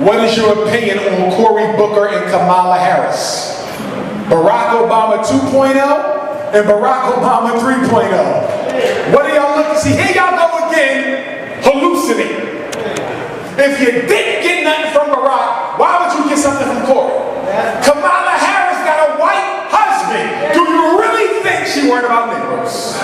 What is your opinion on Cory Booker and Kamala Harris? Barack Obama 2.0 and Barack Obama 3.0. What do y'all look? See, here y'all go again, hallucinating. If you didn't get nothing from Barack, why would you get something from Cory? Kamala Harris got a white husband. Do you really think she worried about Negroes?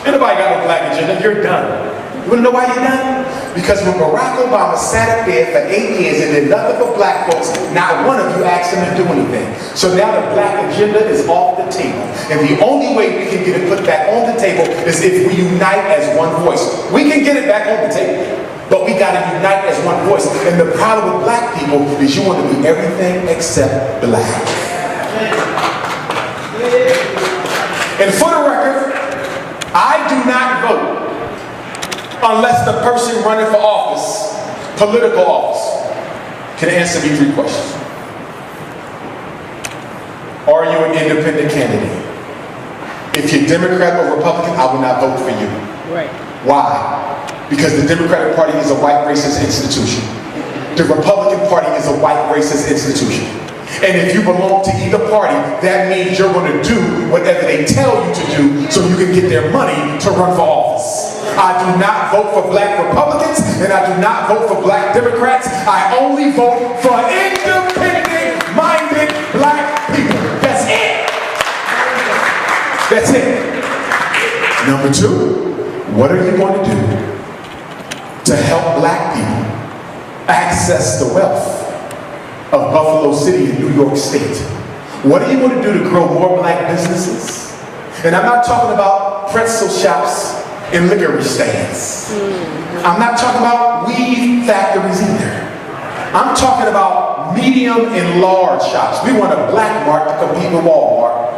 Anybody got a black agenda? You're done. You want to know why you're done? Because when Barack Obama sat up there for 8 years and did nothing for black folks, not one of you asked him to do anything. So now the black agenda is off the table. And the only way we can get it put back on the table is if we unite as one voice. We can get it back on the table, but we got to unite as one voice. And the problem with black people is you want to be everything except black. And for the record, I do not vote unless the person running for office, political office, can answer me 3 questions. Are you an independent candidate? If you're Democrat or Republican, I will not vote for you. Right. Why? Because the Democratic Party is a white racist institution. The Republican Party is a white racist institution. And if you belong to either party, that means you're going to do whatever they tell you to do so you can get their money to run for office. I do not vote for black Republicans, and I do not vote for black Democrats. I only vote for independent-minded black people. That's it. That's it. Number 2, what are you going to do to help black people access the wealth of Buffalo City and New York State? What are you going to do to grow more black businesses? And I'm not talking about pretzel shops and licorice stands. I'm not talking about weed factories either. I'm talking about medium and large shops. We want a black mart to compete with Walmart.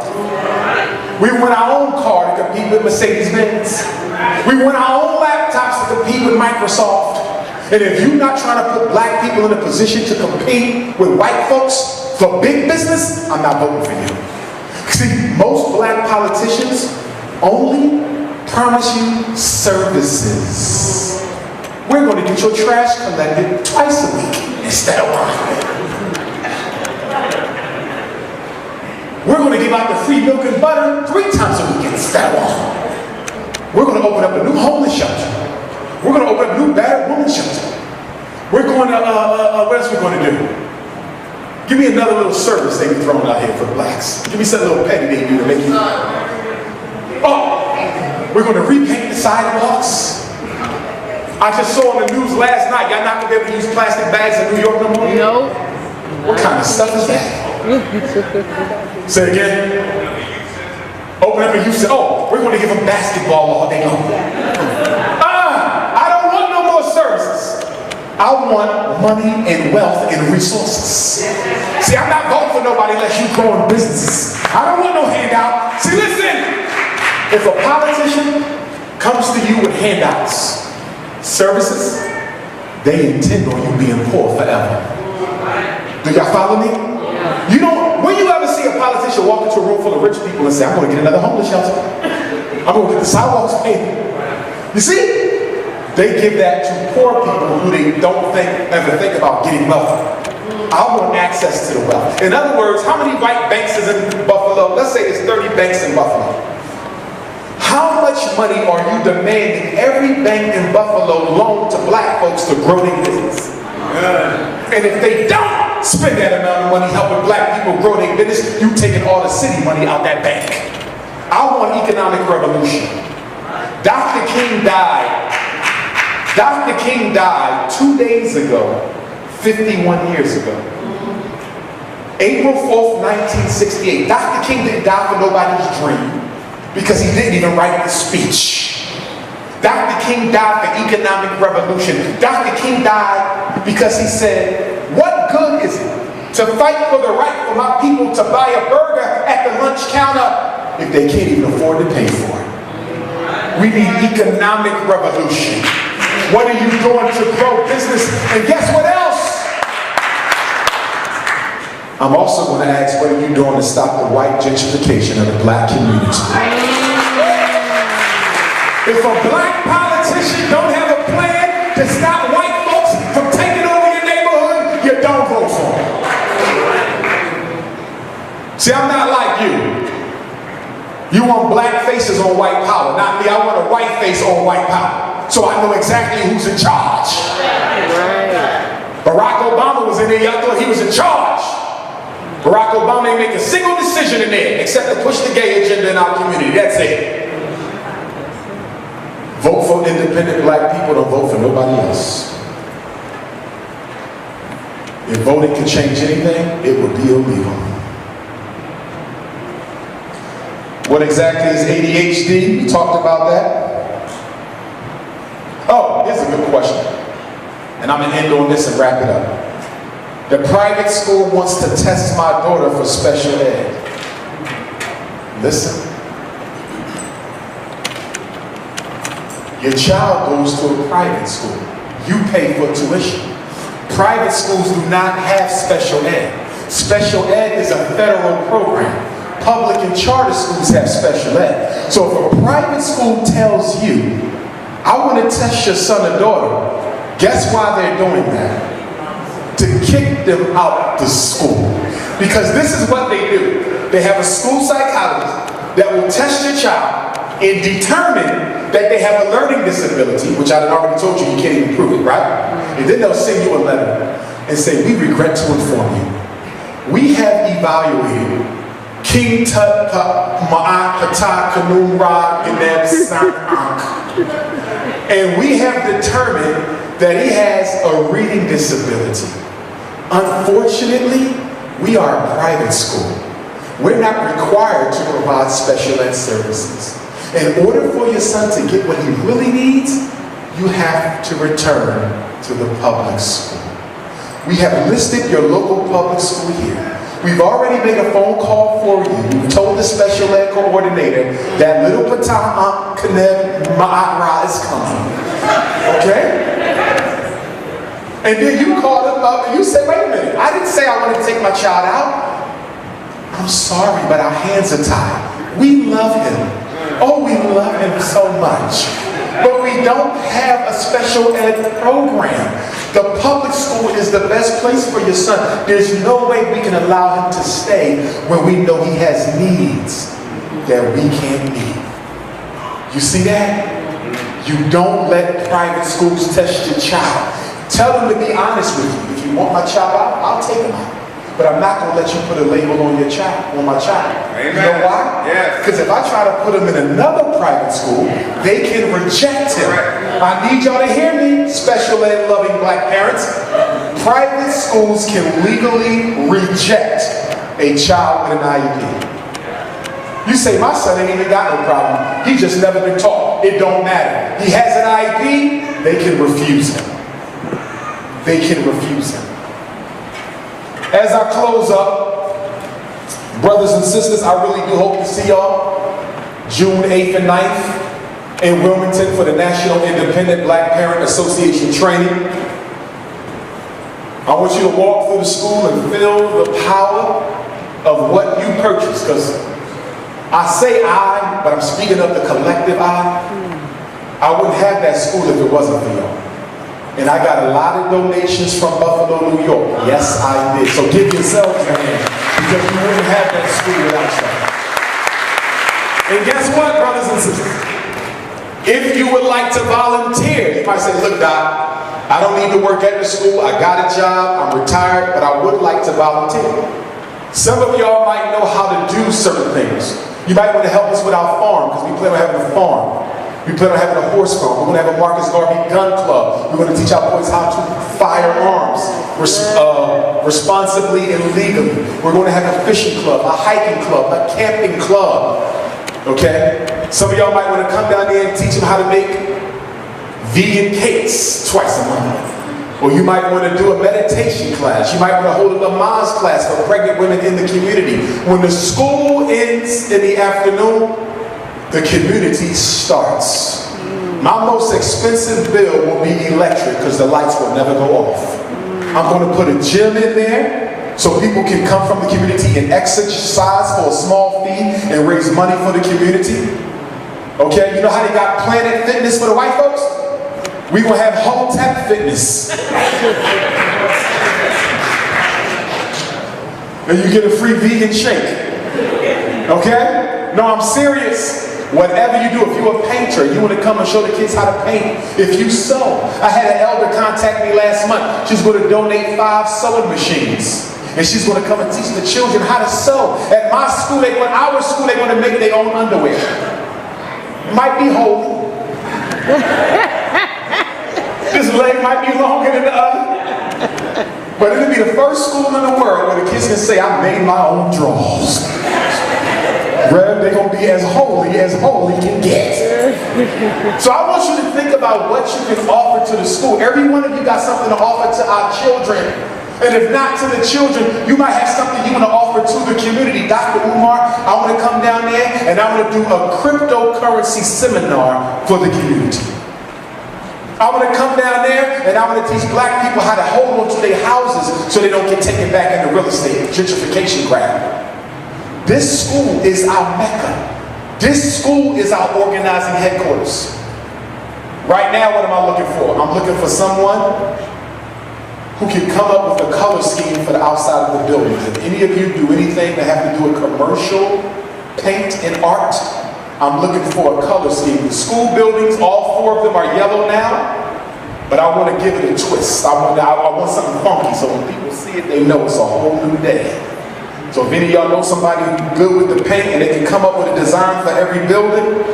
We want our own car to compete with Mercedes-Benz. We want our own laptops to compete with Microsoft. And if you're not trying to put black people in a position to compete with white folks for big business, I'm not voting for you. See, most black politicians only promise you services. We're going to get your trash collected twice a week instead of one. We're going to give out the free milk and butter 3 times a week instead of one. We're going to open up a new homeless shelter. We're going to open up a new battered women's shelter. We're going to, what else are we going to do? Give me another little service they be throwing out here for blacks. Give me some little petty they do to make you. Oh, we're going to repaint the sidewalks. I just saw on the news last night, y'all not going to be able to use plastic bags in New York no more? No. What kind of stuff is that? Say it again. Open up and you say, oh, we're going to give them basketball all day long. I don't want no more services. I want money and wealth and resources. See, I'm not voting for nobody unless you growing businesses. I don't want no handout. See, listen. If a politician comes to you with handouts, services, they intend on you being poor forever. Do y'all follow me? You don't, when you ever see a politician walk into a room full of rich people and say, I'm going to get another homeless shelter. I'm going to get the sidewalks painted. You see? They give that to poor people who they don't ever think about getting wealthy. I want access to the wealth. In other words, how many white banks is in Buffalo? Let's say there's 30 banks in Buffalo. How much money are you demanding every bank in Buffalo loan to black folks to grow their business? And if they don't spend that amount of money helping black people grow their business, you taking all the city money out that bank. I want economic revolution. Dr. King died. Dr. King died 2 days ago, 51 years ago. April 4th, 1968. Dr. King didn't die for nobody's dream because he didn't even write the speech. Dr. King died for economic revolution. Dr. King died because he said, what good is it to fight for the right for my people to buy a burger at the lunch counter if they can't even afford to pay for it? We need economic revolution. What are you doing to grow business? And guess what else? I'm also going to ask, what are you doing to stop the white gentrification of the black community? If a black politician don't have a plan to stop white folks from taking over See, I'm not like you. You want black faces on white power. Not me, I want a white face on white power. So I know exactly who's in charge. Barack Obama was in there, y'all thought he was in charge. Barack Obama ain't make a single decision in there except to push the gay agenda in our community. That's it. Vote for independent black people, don't vote for nobody else. If voting could change anything, it would be illegal. What exactly is ADHD? We talked about that. Oh, here's a good question. And I'm going to end on this and wrap it up. The private school wants to test my daughter for special ed. Listen. Your child goes to a private school. You pay for tuition. Private schools do not have special ed. Special ed is a federal program. Public and charter schools have special ed. So if a private school tells you, I want to test your son or daughter, guess why they're doing that? To kick them out the school. Because this is what they do. They have a school psychologist that will test your child and determine that they have a learning disability, which I had already told you, you can't even prove it, right? And then they'll send you a letter and say, we regret to inform you. We have evaluated King Tut Ma'at Pata Kanum Ra Ganeb San Ankh. And we have determined that he has a reading disability. Unfortunately, we are a private school. We're not required to provide special ed services. In order for your son to get what he really needs, you have to return to the public school. We have listed your local public school here. We've already made a phone call for you. We've told the special ed coordinator that little Patah Kaneb Ma'at is coming. Okay? And then you called him up and you said, wait a minute, I didn't say I wanted to take my child out. I'm sorry, but our hands are tied. We love him. Oh, we love him so much. But we don't have a special ed program. The public school is the best place for your son. There's no way we can allow him to stay where we know he has needs that we can't meet. You see that? You don't let private schools test your child. Tell them to be honest with you. If you want my child out, I'll take him out. But I'm not going to let you put a label on your child, on my child. Amen. You know why? Yes. Because if I try to put him in another private school, they can reject him. Correct. I need y'all to hear me, special ed loving black parents. Private schools can legally reject a child with an IEP. You say, my son ain't even got no problem. He just never been taught. It don't matter. He has an IEP, they can refuse him. They can refuse him. As I close up, brothers and sisters, I really do hope to see y'all June 8th and 9th in Wilmington for the National Independent Black Parent Association training. I want you to walk through the school and feel the power of what you purchased, because I say I, but I'm speaking of the collective I wouldn't have that school if it wasn't for y'all. And I got a lot of donations from Buffalo, New York. Yes, I did. So give yourselves a hand, because you wouldn't have that school without y'all. And guess what, brothers and sisters? If you would like to volunteer, you might say, look, Doc, I don't need to work at the school. I got a job. I'm retired, but I would like to volunteer. Some of y'all might know how to do certain things. You might want to help us with our farm, because we plan on having a farm. We plan on having a horse farm. We're going to have a Marcus Garvey gun club. We're going to teach our boys how to fire arms responsibly and legally. We're going to have a fishing club, a hiking club, a camping club. Okay? Some of y'all might want to come down there and teach them how to make vegan cakes twice a month. Or you might want to do a meditation class. You might want to hold a Lamaze class for pregnant women in the community. When the school ends in the afternoon, the community starts. My most expensive bill will be electric, because the lights will never go off. I'm going to put a gym in there so people can come from the community and exercise for a small fee and raise money for the community. Okay, you know how they got Planet Fitness for the white folks? We're going to have Hotep Fitness. And you get a free vegan shake. Okay? No, I'm serious. Whatever you do, if you're a painter, you want to come and show the kids how to paint. If you sew, I had an elder contact me last month. She's going to donate 5 sewing machines. And she's going to come and teach the children how to sew. At my school, our school, they want to make their own underwear. Might be holy. This leg might be longer than the other. But it'll be the first school in the world where the kids can say, I made my own drawers. Rev, they're going to be as holy can get. So I want you to think about what you can offer to the school. Every one of you got something to offer to our children. And if not to the children, you might have something you want to offer to the community. Dr. Umar, I want to come down there and I want to do a cryptocurrency seminar for the community. I want to come down there and I want to teach black people how to hold on to their houses so they don't get taken back into real estate, gentrification grab. This school is our Mecca. This school is our organizing headquarters. Right now, what am I looking for? I'm looking for someone who can come up with a color scheme for the outside of the buildings. If any of you do anything that have to do with commercial, paint, and art, I'm looking for a color scheme. The school buildings, all 4 of them are yellow now, but I want to give it a twist. I want something funky, so when people see it, they know it's a whole new day. So if any of y'all know somebody who's good with the paint and they can come up with a design for every building,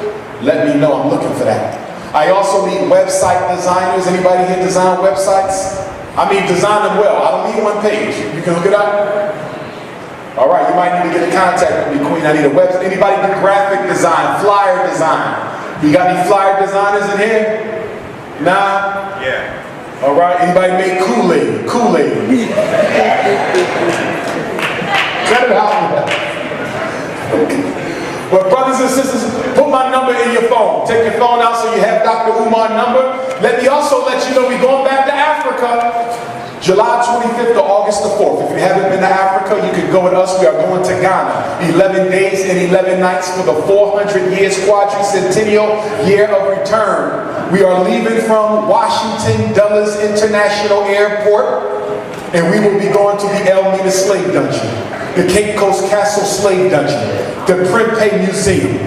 let me know. I'm looking for that. I also need website designers. Anybody here design websites? I mean, design them well. I don't need one page. You can look it up. All right, you might need to get in contact with me, Queen. I need a website. Anybody do graphic design, flyer design? You got any flyer designers in here? Nah? Yeah. All right, anybody make Kool-Aid? Kool-Aid. Let it out. But brothers and sisters, put my number in your phone. Take your phone out so you have Dr. Umar's number. Let me also let you know we're going back to Africa, July 25th to August the 4th. If you haven't been to Africa, you can go with us. We are going to Ghana. 11 days and 11 nights for the 400-year quadricentennial year of return. We are leaving from Washington Dulles International Airport, and we will be going to the Elmina Slave Dungeon, the Cape Coast Castle Slave Dungeon, the Prempeh Museum.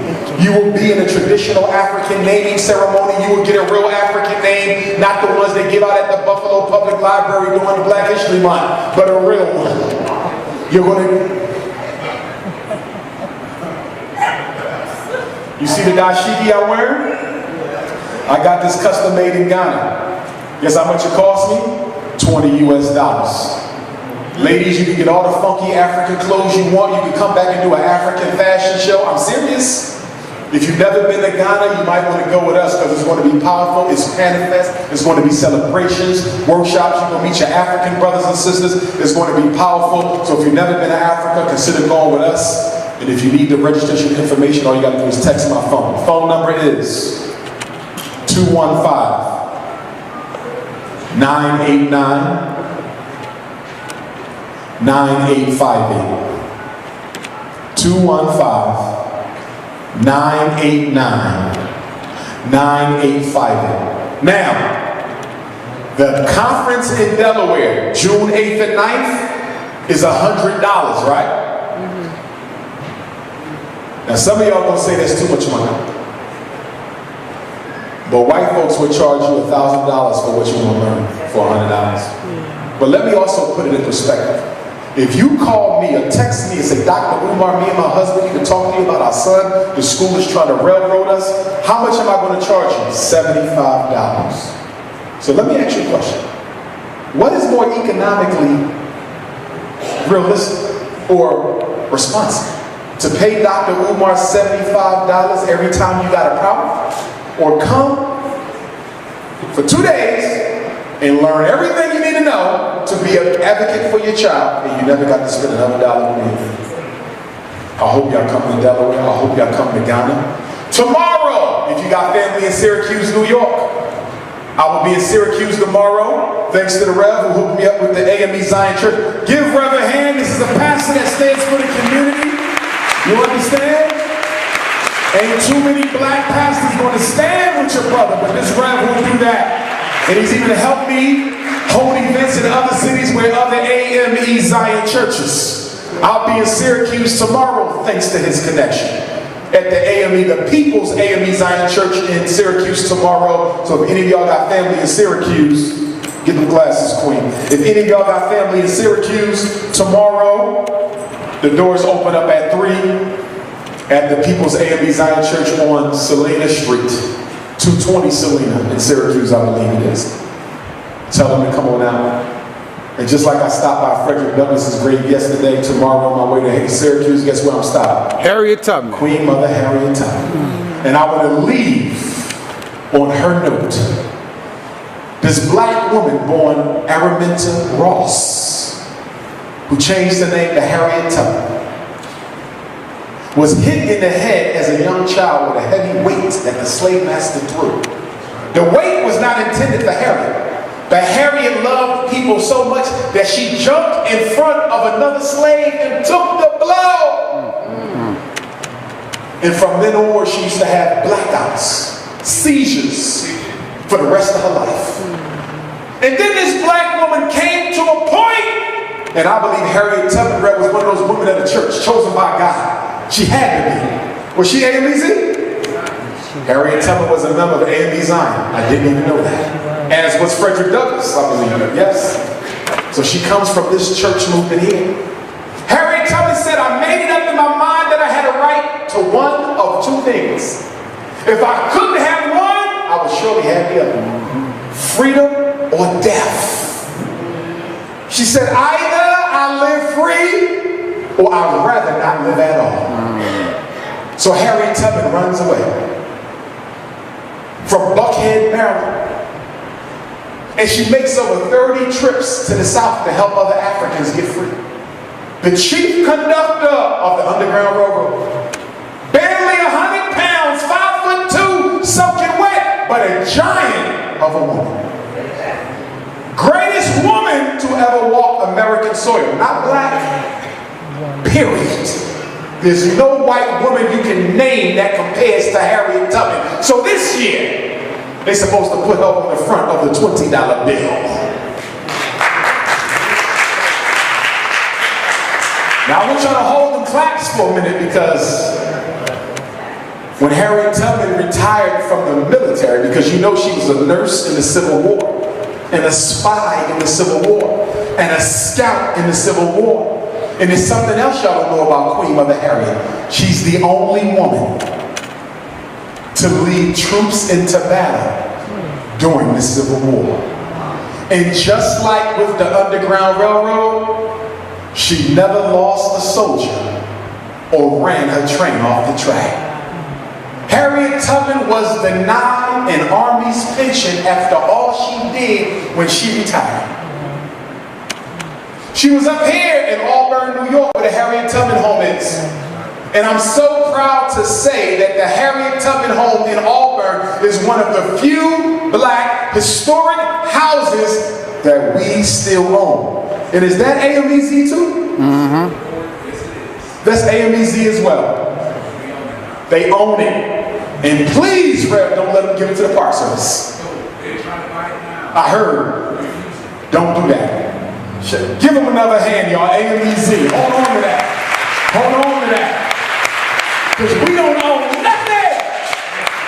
You will be in a traditional African naming ceremony. You will get a real African name, not the ones they give out at the Buffalo Public Library during Black History Month, but a real one. You're going to... You see the dashiki I'm wearing? I got this custom made in Ghana. Guess how much it cost me? $20 US. Ladies, you can get all the funky African clothes you want. You can come back and do an African fashion show. I'm serious. If you've never been to Ghana, you might want to go with us because it's going to be powerful. It's manifest. It's going to be celebrations, workshops. You're going to meet your African brothers and sisters. It's going to be powerful. So if you've never been to Africa, consider going with us. And if you need the registration information, all you got to do is text my phone. Phone number is 215 989 9858. 215 989 9858. Now, the conference in Delaware, June 8th and 9th, is $100, right? Now, some of y'all gonna say that's too much money. But white folks will charge you $1,000 for what you want to learn for $100. But let me also put it in perspective. If you call me or text me and say, Dr. Umar, me and my husband need to talk to you about our son, the school is trying to railroad us, how much am I going to charge you? $75. So let me ask you a question. What is more economically realistic or responsible? To pay Dr. Umar $75 every time you got a problem? Or come for 2 days and learn everything you need to know to be an advocate for your child, and you never got to spend another dollar on anything. I hope y'all come to Delaware. I hope y'all come to Ghana. Tomorrow, if you got family in Syracuse, New York, I will be in Syracuse tomorrow, thanks to the Rev who hooked me up with the AME Zion Church. Give Rev a hand. This is a pastor that stands for the community. You understand? Ain't too many black pastors going to stand with your brother, but this Rev will do that. And he's even helped me hold events in other cities where other AME Zion churches. I'll be in Syracuse tomorrow thanks to his connection. At the AME, the People's AME Zion Church in Syracuse tomorrow. So if any of y'all got family in Syracuse, get them glasses, Queen. If any of y'all got family in Syracuse tomorrow, the doors open up at 3 at the People's AME Zion Church on Selena Street. 220 Selena in Syracuse, I believe it is. Tell them to come on out. And just like I stopped by Frederick Douglass's grave yesterday, tomorrow on my way to Syracuse, guess where I'm stopping? Harriet Tubman. Queen Mother Harriet Tubman. And I want to leave on her note. This black woman born Araminta Ross, who changed the name to Harriet Tubman, was hit in the head as a young child with a heavy weight that the slave master threw. The weight was not intended for Harriet. But Harriet loved people so much that she jumped in front of another slave and took the blow. And from then on, she used to have blackouts, seizures for the rest of her life. And then this black woman came to a point, and I believe Harriet Tubman was one of those women at the church chosen by God. She had to be. Was she AMEZ? Harriet Tubman was a member of AME Zion. I didn't even know that. As was Frederick Douglass, I believe. Yes. So she comes from this church movement here. Harriet Tubman said, I made it up in my mind that I had a right to one of two things. If I couldn't have one, I would surely have the other. Freedom or death. She said, either I live free or I'd rather not live at all. So Harriet Tubman runs away from Buckhead, Maryland. And she makes over 30 trips to the South to help other Africans get free. The chief conductor of the Underground Railroad, barely 100 pounds, 5'2", soaking wet, but a giant of a woman. Greatest woman to ever walk American soil, not black, period. There's no white woman you can name that compares to Harriet Tubman. So this year, they're supposed to put her on the front of the $20 bill. Now I want y'all to hold them claps for a minute, because when Harriet Tubman retired from the military, because you know she was a nurse in the Civil War, and a spy in the Civil War, and a scout in the Civil War. And there's something else y'all don't know about Queen Mother Harriet. She's the only woman to lead troops into battle during the Civil War. And just like with the Underground Railroad, she never lost a soldier or ran her train off the track. Harriet Tubman was denied an Army's pension after all she did when she retired. She was up here in Auburn, New York, where the Harriet Tubman home is. And I'm so proud to say that the Harriet Tubman home in Auburn is one of the few black historic houses that we still own. And is that AMEZ too? Mm-hmm. That's AMEZ as well. They own it. And please, Rev, don't let them give it to the Park Service. I heard. Don't do that. Give them another hand, y'all. AMEZ. Hold on to that. Hold on to that. Because we don't own nothing.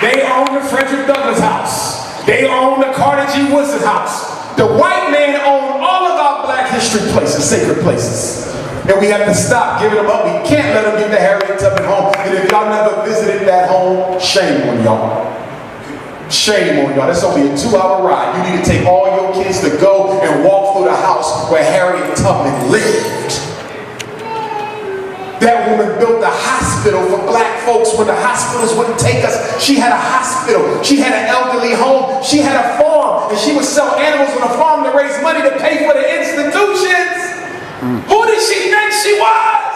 They own the Frederick Douglass house. They own the Carter G. Woodson house. The white man owned all of our black history places, sacred places. And we have to stop giving them up. We can't let them get the Harriet Tubman home. And if y'all never visited that home, shame on y'all. Shame on y'all. That's only a 2-hour ride. You need to take all your kids to go and walk through the house where Harriet Tubman lived. That woman built a hospital for black folks when the hospitals wouldn't take us. She had a hospital. She had an elderly home. She had a farm. And she would sell animals on a farm to raise money to pay for the institutions. Who did she think she was?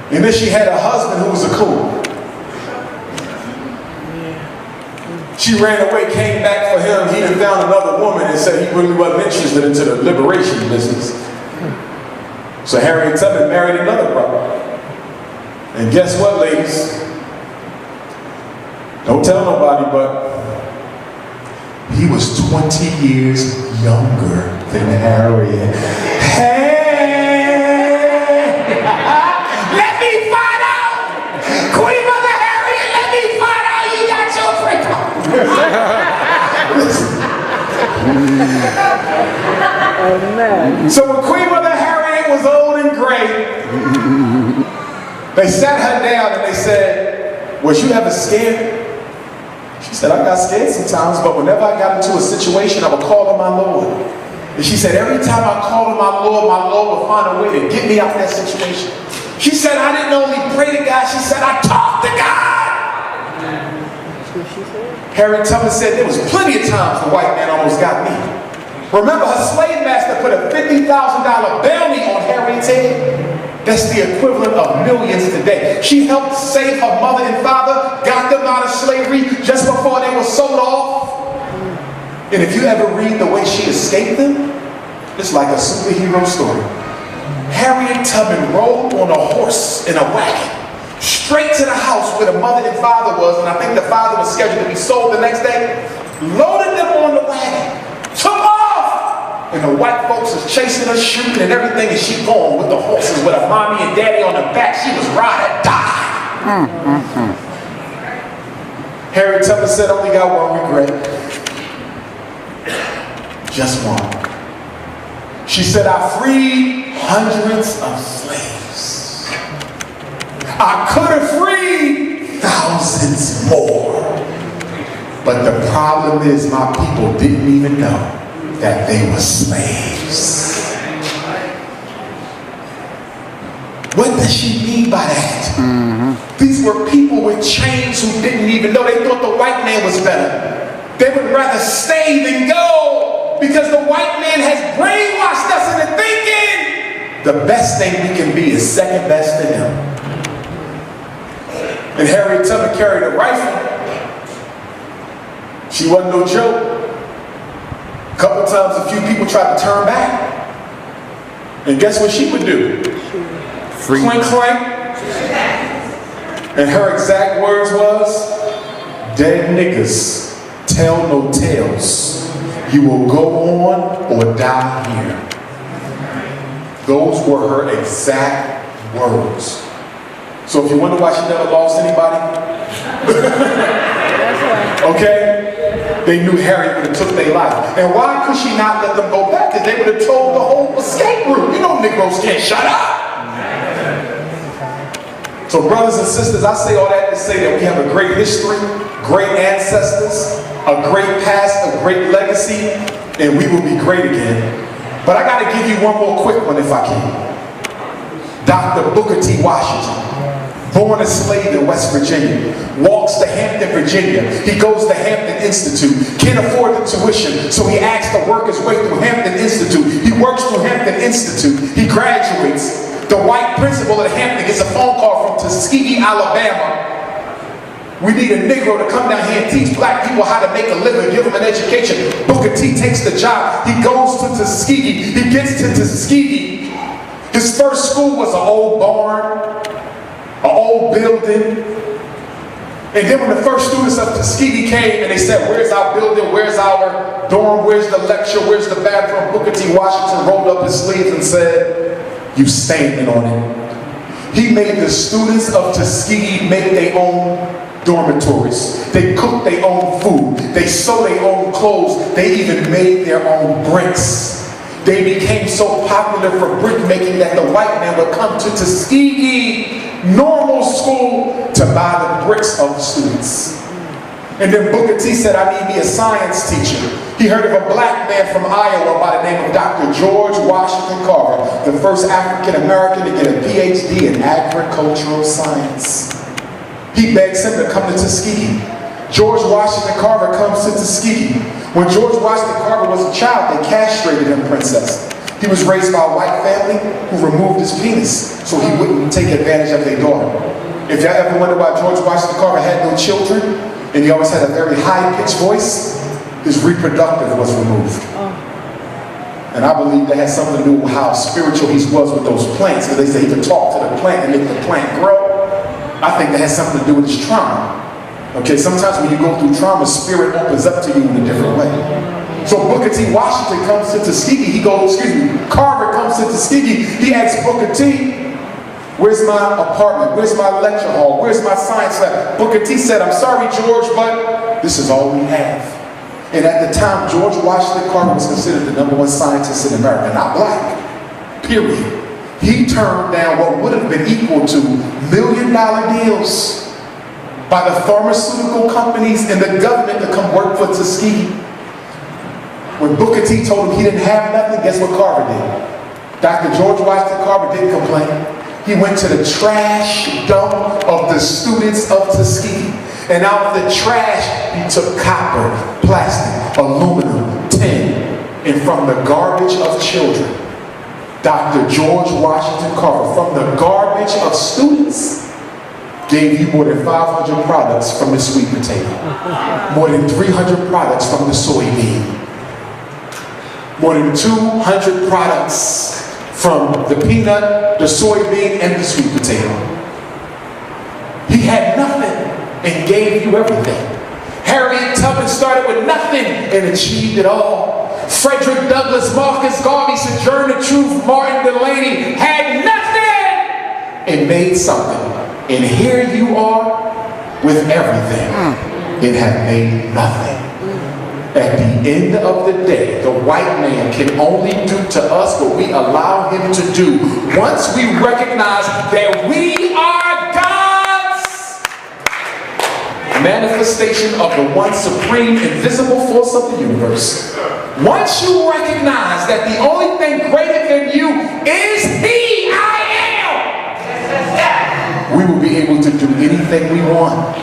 And then she had a husband who was a coon. She ran away, came back for him. He had found another woman and said he really wasn't interested into the liberation business. So Harriet Tubman married another brother. And guess what, ladies? Don't tell nobody, but he was 20 years younger than Harriet. So when Queen Mother Harriet was old and gray, they sat her down and they said, "Was you ever scared?" She said, "I got scared sometimes, but whenever I got into a situation, I would call on my Lord." And she said, "Every time I called on my Lord would find a way to get me out of that situation." She said, "I didn't only pray to God," she said, "I talked to God." Harriet Tubman said, "There was plenty of times the white man almost got me." Remember, her slave master put a $50,000 bounty on Harriet's head. That's the equivalent of millions today. She helped save her mother and father, got them out of slavery just before they were sold off. And if you ever read the way she escaped them, it's like a superhero story. Harriet Tubman rode on a horse in a wagon straight to the house where the mother and father was, and I think the father was scheduled to be sold the next day, loaded them on the wagon, took off, and the white folks was chasing her, shooting and everything, and she going with the horses with her mommy and daddy on the back. She was ride or die. Harriet Tubman said, "Only got one regret. Just one." She said, "I freed hundreds of slaves. I could have freed thousands more. But the problem is my people didn't even know that they were slaves." What does she mean by that? These were people with chains who didn't even know. They thought the white man was better. They would rather stay than go because the white man has brainwashed us into thinking the best thing we can be is second best to him. And Harriet Tubman carried a rifle. She wasn't no joke. A couple times a few people tried to turn back. And guess what she would do? Clink, clink. And her exact words was, "Dead niggas tell no tales. You will go on or die here." Those were her exact words. So if you wonder why she never lost anybody, okay? They knew Harriet would have took their life. And why could she not let them go back? Because they would have told the whole escape route. You know Negroes can't shut up. So brothers and sisters, I say all that to say that we have a great history, great ancestors, a great past, a great legacy, and we will be great again. But I got to give you one more quick one if I can. Dr. Booker T. Washington, born a slave in West Virginia, walks to Hampton, Virginia. He goes to Hampton Institute, can't afford the tuition, so he asks to work his way through Hampton Institute. He works through Hampton Institute. He graduates. The white principal at Hampton gets a phone call from Tuskegee, Alabama. "We need a Negro to come down here and teach black people how to make a living, give them an education." Booker T takes the job. He goes to Tuskegee. He gets to Tuskegee. His first school was an old barn, an old building. And then when the first students of Tuskegee came and they said, "Where's our building? Where's our dorm? Where's the lecture? Where's the bathroom?" Booker T. Washington rolled up his sleeves and said, "You standing on it." He made the students of Tuskegee make their own dormitories. They cooked their own food. They sewed their own clothes. They even made their own bricks. They became so popular for brick making that the white man would come to Tuskegee normal school to buy the bricks of the students. And then Booker T said, "I need me a science teacher." He heard of a black man from Iowa by the name of Dr. George Washington Carver, the first African American to get a PhD in agricultural science. He begs him to come to Tuskegee. George Washington Carver comes to Tuskegee. When George Washington Carver was a child, they castrated him, princess. He was raised by a white family who removed his penis so he wouldn't take advantage of their daughter. If y'all ever wonder why George Washington Carver had no children, and he always had a very high-pitched voice, his reproductive was removed. And I believe that has something to do with how spiritual he was with those plants, because they say he could talk to the plant and make the plant grow. I think that has something to do with his trauma. Okay, sometimes when you go through trauma, spirit opens up to you in a different way. So Booker T. Washington comes to Tuskegee. Carver comes to Tuskegee. He asks Booker T, "Where's my apartment? Where's my lecture hall? Where's my science lab?" Booker T said, "I'm sorry, George, but this is all we have." And at the time, George Washington Carver was considered the #1 scientist in America, not black, period. He turned down what would have been equal to million-dollar deals by the pharmaceutical companies and the government to come work for Tuskegee. When Booker T told him he didn't have nothing, guess what Carver did? Dr. George Washington Carver didn't complain. He went to the trash dump of the students of Tuskegee. And out of the trash, he took copper, plastic, aluminum, tin, and from the garbage of children, Dr. George Washington Carver, from the garbage of students, gave you more than 500 products from the sweet potato, more than 300 products from the soybean, more than 200 products from the peanut, the soybean, and the sweet potato. He had nothing and gave you everything. Harriet Tubman started with nothing and achieved it all. Frederick Douglass, Marcus Garvey, Sojourner Truth, Martin Delaney had nothing and made something. And here you are with everything and have made nothing. At the end of the day, the white man can only do to us what we allow him to do. Once we recognize that we are God's manifestation of the one supreme invisible force of the universe. Once you recognize that the only thing greater than you is He, I am, we will be able to do anything we want.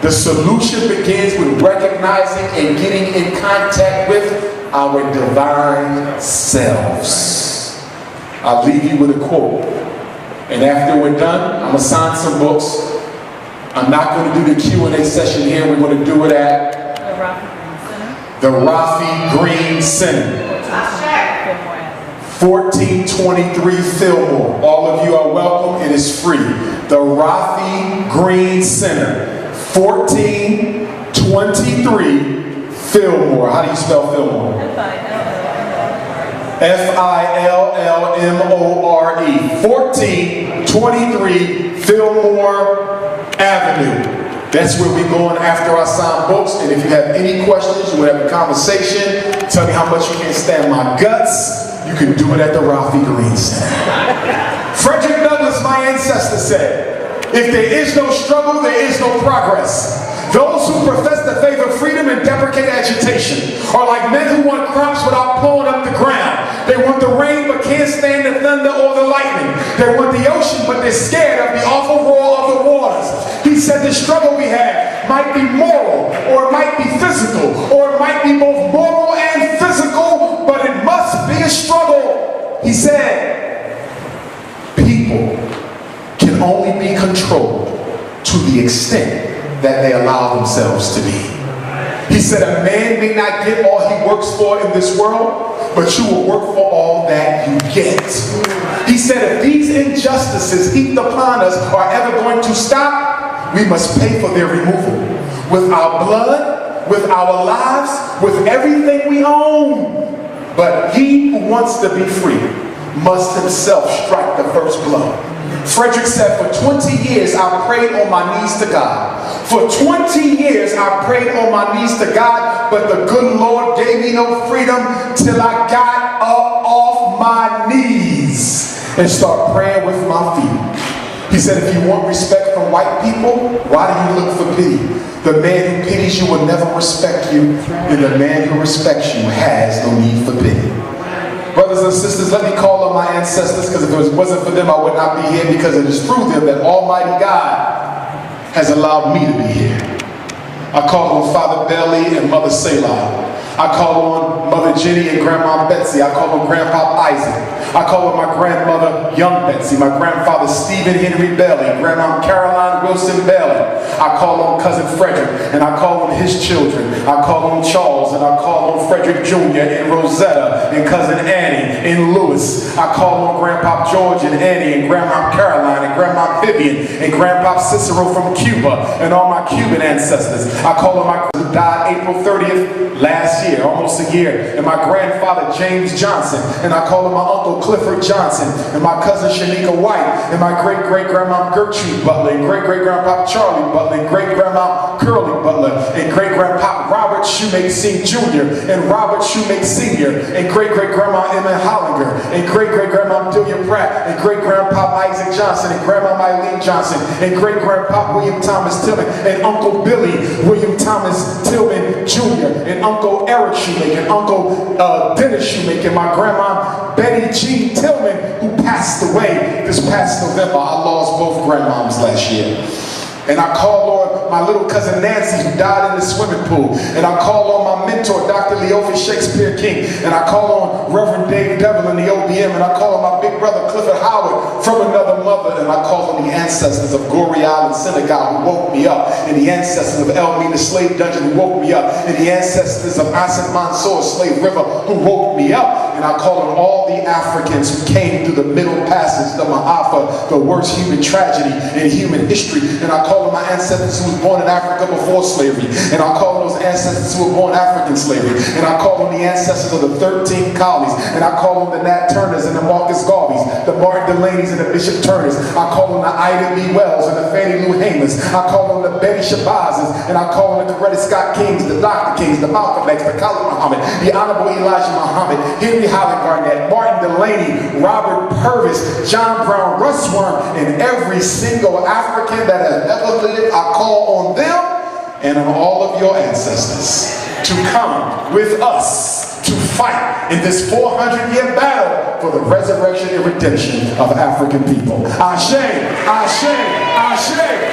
The solution begins with recognizing and getting in contact with our divine selves. I'll leave you with a quote. And after we're done, I'm going to sign some books. I'm not going to do the Q&A session here. We're going to do it at the Rafi Green Center. 1423 Fillmore. All of you are welcome. It is free. The Rafi Green Center. 1423 Fillmore. How do you spell Fillmore? Fillmore. 1423 Fillmore Avenue. That's where we're going after I sign books. And if you have any questions, you want to have a conversation, tell me how much you can't stand my guts, you can do it at the Rafi Green Center. Frederick Douglass, my ancestor, said, if there is no struggle, there is no progress. Those who profess the faith of freedom and deprecate agitation are like men who want crops without pulling up the ground. They want the rain but can't stand the thunder or the lightning. They want the ocean but they're scared of the awful roar of the waters. He said the struggle we have might be moral, or it might be physical, or it might be both moral and physical, but it must be a struggle. He said, people can only be controlled to the extent that they allow themselves to be. He said a man may not get all he works for in this world, but you will work for all that you get. He said if these injustices heaped upon us are ever going to stop, we must pay for their removal. With our blood, with our lives, with everything we own. But he who wants to be free must himself strike the first blow. Frederick said, for 20 years I prayed on my knees to God. For 20 years I prayed on my knees to God, but the good Lord gave me no freedom till I got up off my knees and start praying with my feet. He said, if you want respect from white people, why do you look for pity? The man who pities you will never respect you, and the man who respects you has no need for pity. Brothers and sisters, let me call on my ancestors, because if it wasn't for them, I would not be here, because it is through them that Almighty God has allowed me to be here. I call on Father Bailey and Mother Selah. I call on Mother Jenny and Grandma Betsy. I call on Grandpa Isaac. I call on my grandmother, Young Betsy, my grandfather, Stephen Henry Bailey, Grandma Caroline Wilson Bailey. I call on Cousin Frederick, and I call on his children. I call on Charles, and I call on Frederick Jr. and Rosetta, and Cousin Annie and Lewis. I call on Grandpa George and Annie, and Grandma Caroline, and Grandma Vivian, and Grandpa Cicero from Cuba, and all my Cuban ancestors. I call on my who died April 30th last year, almost a year, and my grandfather James Johnson, and I call on my uncle Clifford Johnson, and my cousin Shanika White, and my great-great-grandma Gertrude Butler, and great-great-grandpa Charlie Butler, and great-grandma Curly Butler, and great-grandpa Robert Shoemake Jr., and Robert Shoemake Sr., and great-great-grandma Emma Hollinger, and great-great-grandma Delia Pratt, and great-grandpa Isaac Johnson, and Grandma Eileen Johnson, and great-grandpa William Thomas Tillman, and Uncle Billy William Thomas Tillman Jr., and Uncle Eric Shoemake, and Uncle Dennis Shoemake, and my grandma Betty Jean Tillman, who passed away this past November. I lost both grandmoms last year. And I call on my little cousin Nancy, who died in the swimming pool. And I call on my mentor, Dr. Leophis Shakespeare King. And I call on Reverend Dave Devil in the OBM. And I call on my big brother Clifford Howard from another mother. And I call on the ancestors of Goree Island Synagogue, who woke me up. And the ancestors of Elmina Slave Dungeon, who woke me up. And the ancestors of Asin Mansour Slave River, who woke me up. And I call on all the Africans who came through the Middle Passage, the Ma'afa, the worst human tragedy in human history. And I call on my ancestors who was born in Africa before slavery. And I call on those ancestors who were born African slavery. And I call on the ancestors of the 13 colonies. And I call on the Nat Turners and the Marcus Garveys, the Martin Delaney's and the Bishop Turners. I call on the Ida B. Wells and the Fannie Lou Hamers. I call on the Betty Shabazes. And I call on the Coretta Scott Kings, the Dr. Kings, the Malcolm X, the Khalid Muhammad, the Honorable Elijah Muhammad, Henry Highland Garnett, Martin Delaney, Robert Purvis, John Brown Russworm, and every single African that has ever lived. I call on them and on all of your ancestors to come with us to fight in this 400-year battle for the resurrection and redemption of African people. Ashe, Ashe, Ashe.